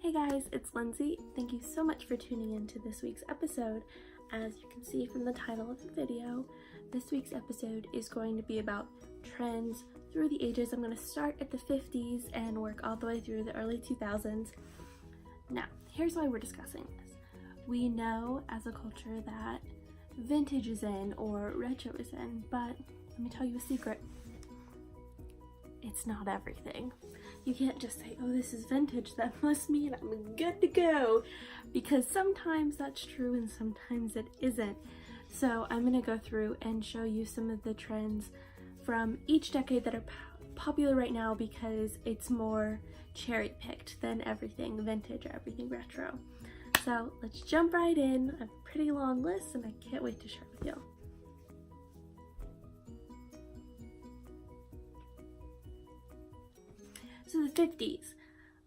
Hey guys, it's Lindsay. Thank you so much for tuning in to this week's episode. As you can see from the title of the video, this week's episode is going to be about trends through the ages. I'm going to start at the 50s and work all the way through the early 2000s. Now, here's why we're discussing this. We know as a culture that vintage is in or retro is in, but let me tell you a secret. It's not everything. You can't just say, oh, this is vintage, that must mean I'm good to go, because sometimes that's true and sometimes it isn't. So I'm gonna go through and show you some of the trends from each decade that are popular right now, because it's more cherry-picked than everything vintage or everything retro. So let's jump right in. I have a pretty long list and I can't wait to share with you. So the 50s.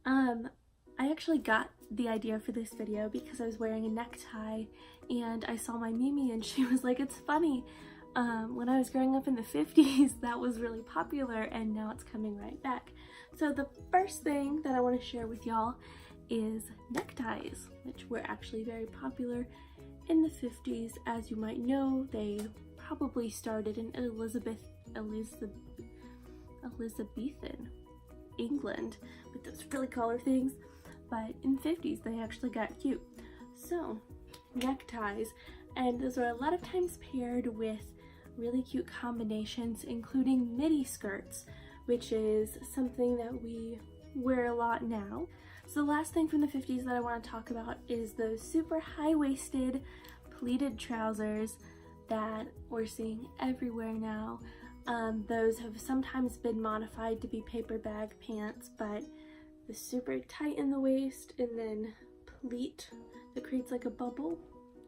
I actually got the idea for this video because I was wearing a necktie and I saw my Mimi and she was like, it's funny, when I was growing up in the 50s that was really popular and now it's coming right back. So the first thing that I want to share with y'all is neckties, which were actually very popular in the 50s. As you might know, they probably started in Elizabethan England with those frilly collar things, but in the 50s they actually got cute. So neckties, and those are a lot of times paired with really cute combinations, including midi skirts, which is something that we wear a lot now. So the last thing from the 50s that I want to talk about is those super high-waisted pleated trousers that we're seeing everywhere now. Those have sometimes been modified to be paper bag pants, but the super tight in the waist and then pleat that creates like a bubble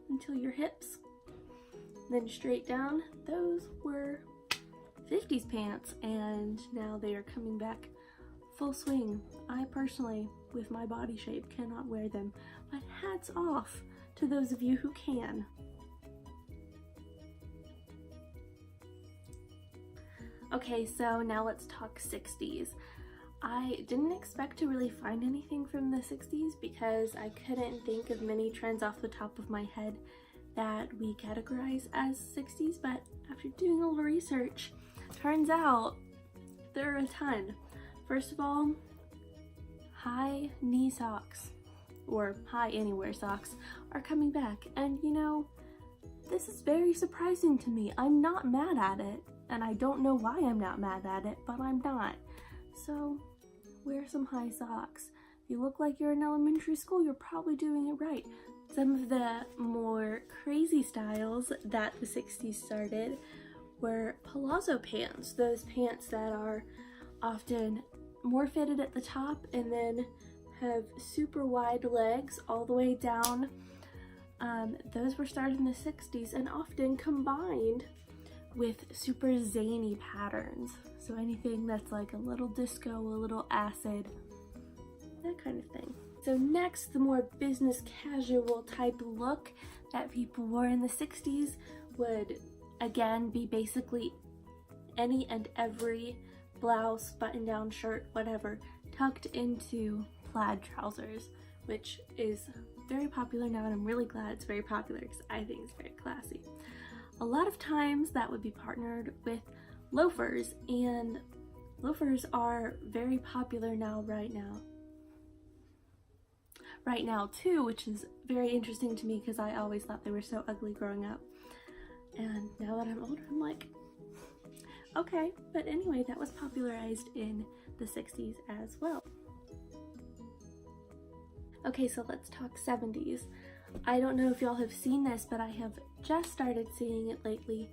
until your hips, then straight down. Those were 50s pants and now they are coming back full swing. I personally, with my body shape, cannot wear them, but hats off to those of you who can. Okay, so now let's talk 60s. I didn't expect to really find anything from the 60s because I couldn't think of many trends off the top of my head that we categorize as 60s, but after doing a little research, turns out there are a ton. First of all, high knee socks, or high anywhere socks, are coming back, and you know, this is very surprising to me. I'm not mad at it. And I don't know why I'm not mad at it, but I'm not. So wear some high socks. If you look like you're in elementary school, you're probably doing it right. Some of the more crazy styles that the 60s started were palazzo pants. Those pants that are often more fitted at the top and then have super wide legs all the way down. Those were started in the 60s and often combined with super zany patterns. So anything that's like a little disco, a little acid, that kind of thing. So next, the more business casual type look that people wore in the 60s would again be basically any and every blouse, button-down shirt, whatever, tucked into plaid trousers, which is very popular now, and I'm really glad it's very popular because I think it's very classy. A lot of times that would be partnered with loafers, and loafers are very popular now right now too, which is very interesting to me because I always thought they were so ugly growing up, and now that I'm older I'm like, okay. But anyway, that was popularized in the 60s as well. Okay, so let's talk 70s. I don't know if y'all have seen this, but I have just started seeing it lately.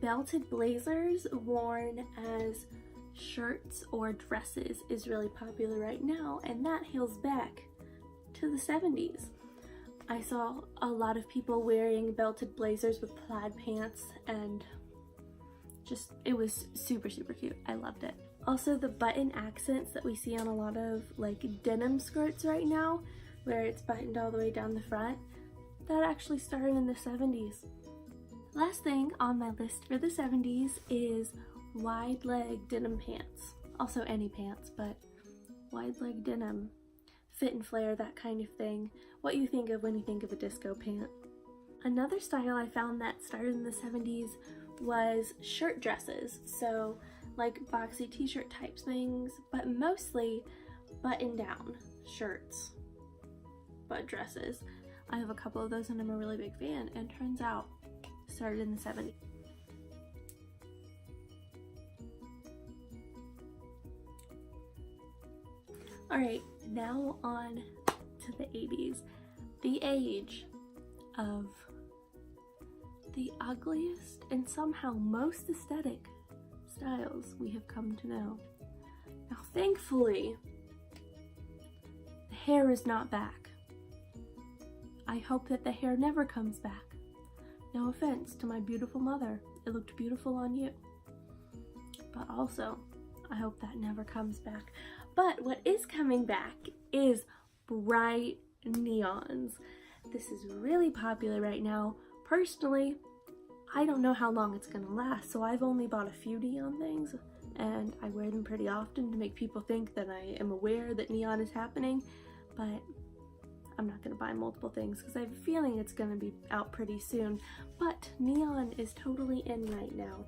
Belted blazers worn as shirts or dresses is really popular right now, and that hails back to the 70s. I saw a lot of people wearing belted blazers with plaid pants, and just, it was super, super cute. I loved it. Also, the button accents that we see on a lot of like denim skirts right now, where it's buttoned all the way down the front, that actually started in the 70s. Last thing on my list for the 70s is wide leg denim pants. Also any pants, but wide leg denim. fit and flare, that kind of thing. What you think of when you think of a disco pant. Another style I found that started in the 70s was shirt dresses. So like boxy t-shirt type things, but mostly button down shirts, but dresses. I have a couple of those and I'm a really big fan, and turns out started in the 70s. Alright, now on to the 80s. The age of the ugliest and somehow most aesthetic styles we have come to know. Now thankfully, the hair is not back. I hope that the hair never comes back. No offense to my beautiful mother, it looked beautiful on you. But also, I hope that never comes back. But what is coming back is bright neons. This is really popular right now. Personally, I don't know how long it's gonna last, so I've only bought a few neon things, and I wear them pretty often to make people think that I am aware that neon is happening, but I'm not gonna buy multiple things because I have a feeling it's gonna be out pretty soon. But neon is totally in right now.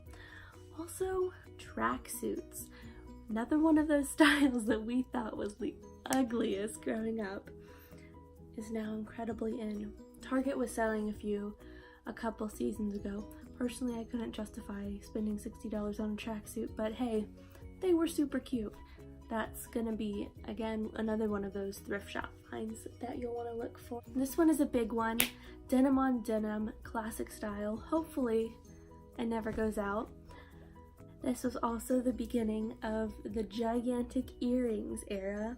Also, tracksuits. Another one of those styles that we thought was the ugliest growing up is now incredibly in. Target was selling a couple seasons ago. Personally, I couldn't justify spending $60 on a tracksuit, but hey, they were super cute. That's gonna be, again, another one of those thrift shop finds that you'll want to look for. This one is a big one. Denim on denim, classic style. Hopefully, it never goes out. This was also the beginning of the gigantic earrings era,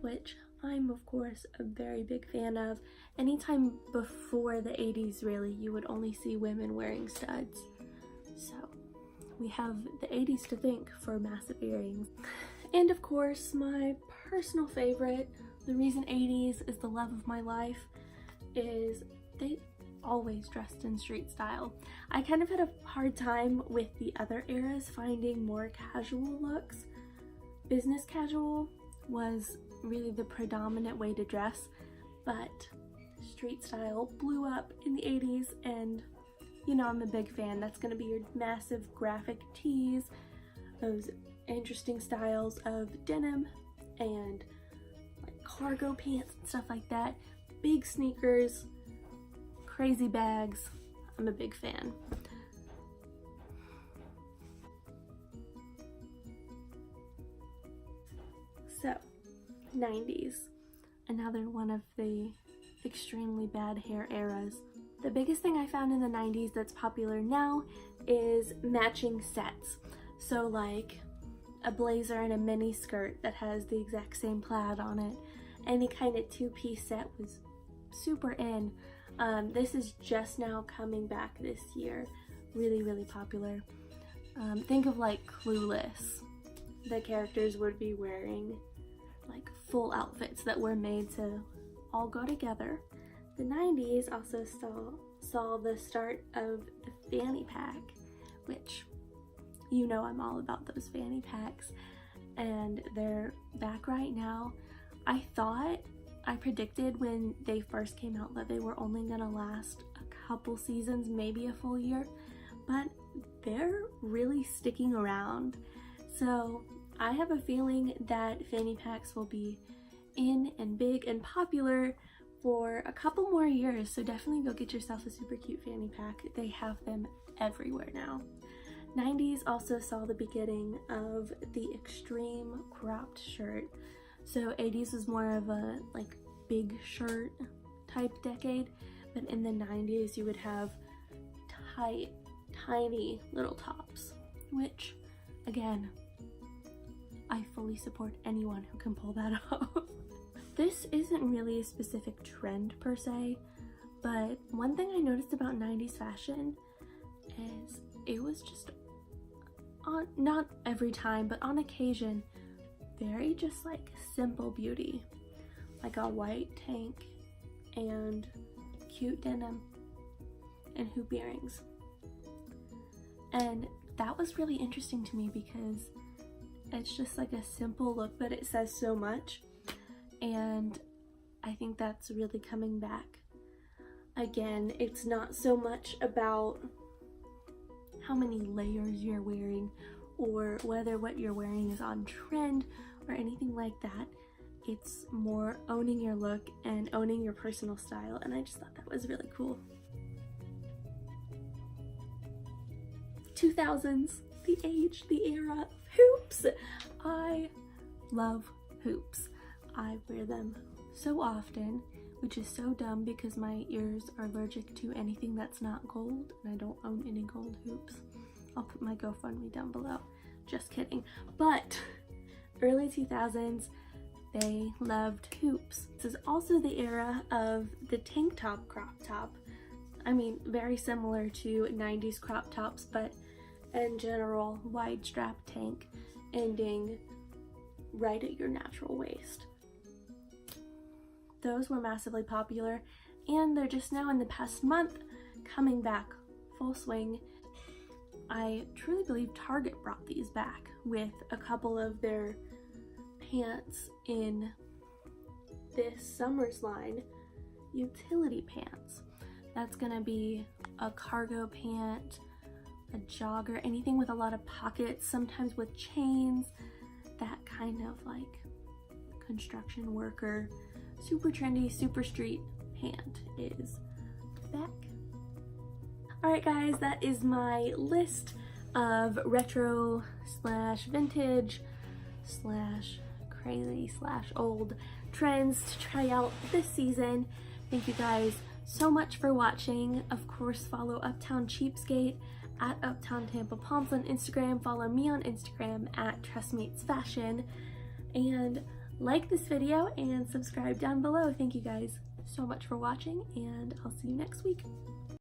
which I'm of course a very big fan of. Anytime before the 80s really, you would only see women wearing studs. So we have the 80s to thank for massive earrings. And of course, my personal favorite, the reason 80s is the love of my life, is they always dressed in street style. I kind of had a hard time with the other eras finding more casual looks. Business casual was really the predominant way to dress, but street style blew up in the 80s, and you know I'm a big fan. That's gonna be your massive graphic tees, those interesting styles of denim and like cargo pants and stuff like that, big sneakers, crazy bags. I'm a big fan. So, 90s, another one of the extremely bad hair eras. The biggest thing I found in the 90s that's popular now is matching sets. So like a blazer and a mini skirt that has the exact same plaid on it. Any kind of two-piece set was super in. This is just now coming back this year. Really, really popular. Think of like Clueless. The characters would be wearing like full outfits that were made to all go together. The 90s also saw the start of the fanny pack, which you know I'm all about those fanny packs, and they're back right now. I predicted when they first came out that they were only gonna last a couple seasons, maybe a full year, but they're really sticking around. So I have a feeling that fanny packs will be in and big and popular for a couple more years, so definitely go get yourself a super cute fanny pack. They have them everywhere now. 90s also saw the beginning of the extreme cropped shirt. So 80s was more of a like big shirt type decade, but in the 90s you would have tight, tiny little tops, which again, I fully support anyone who can pull that off. This isn't really a specific trend per se, but one thing I noticed about 90s fashion is it was just not every time, but on occasion, very just like simple beauty. Like a white tank and cute denim and hoop earrings. And that was really interesting to me because it's just like a simple look, but it says so much. and I think that's really coming back. Again, it's not so much about how many layers you're wearing or whether what you're wearing is on trend or anything like that. It's more owning your look and owning your personal style, and I just thought that was really cool. 2000s, the age, the era of hoops. I love hoops. I wear them so often, which is so dumb because my ears are allergic to anything that's not gold, and I don't own any gold hoops. I'll put my GoFundMe down below. Just kidding. But early 2000s, they loved hoops. This is also the era of the tank top crop top. I mean, very similar to 90s crop tops, but in general, wide strap tank ending right at your natural waist. Those were massively popular, and they're just now in the past month coming back full swing. I truly believe Target brought these back with a couple of their pants in this summer's line, utility pants. That's gonna be a cargo pant, a jogger, anything with a lot of pockets, sometimes with chains, that kind of like construction worker, super trendy, super street pant is back. Alright guys, that is my list of retro slash vintage slash crazy slash old trends to try out this season. Thank you guys so much for watching. Of course, follow Uptown Cheapskate at Uptown Tampa Palms on Instagram. Follow me on Instagram at TrustMatesFashion, and like this video and subscribe down below. Thank you guys so much for watching, and I'll see you next week.